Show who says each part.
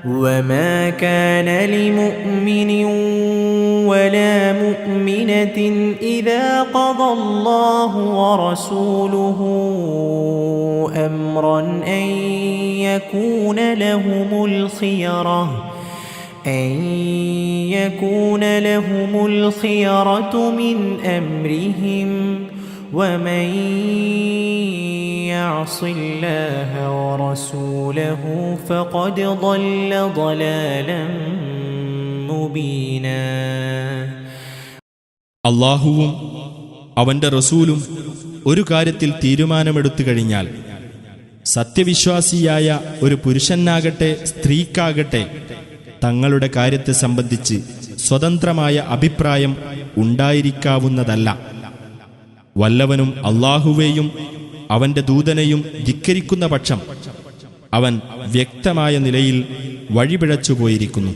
Speaker 1: وما كان لمؤمن ولا مؤمنة إذا قضى الله ورسوله أمرا أن يكون لهم الخيرة من أمرهم ومن يعص الله ورسوله فقد ضل ضلالا مبينا.
Speaker 2: അല്ലാഹുവും അവന്റെ റസൂലും ഒരു കാര്യത്തിൽ തീരുമാനമെടുത്തു കഴിഞ്ഞാൽ സത്യവിശ്വാസിയായ ഒരു പുരുഷനാകട്ടെ സ്ത്രീക്കാകട്ടെ തങ്ങളുടെ കാര്യത്തെ സംബന്ധിച്ച് സ്വതന്ത്രമായ അഭിപ്രായം ഉണ്ടായിരിക്കാവുന്നതല്ല. വല്ലവനും അല്ലാഹുവേയും അവന്റെ ദൂതനെയും ധിക്കരിക്കുന്ന പക്ഷം അവൻ വ്യക്തമായ നിലയിൽ വഴിപിഴച്ചുപോയിരിക്കുന്നു.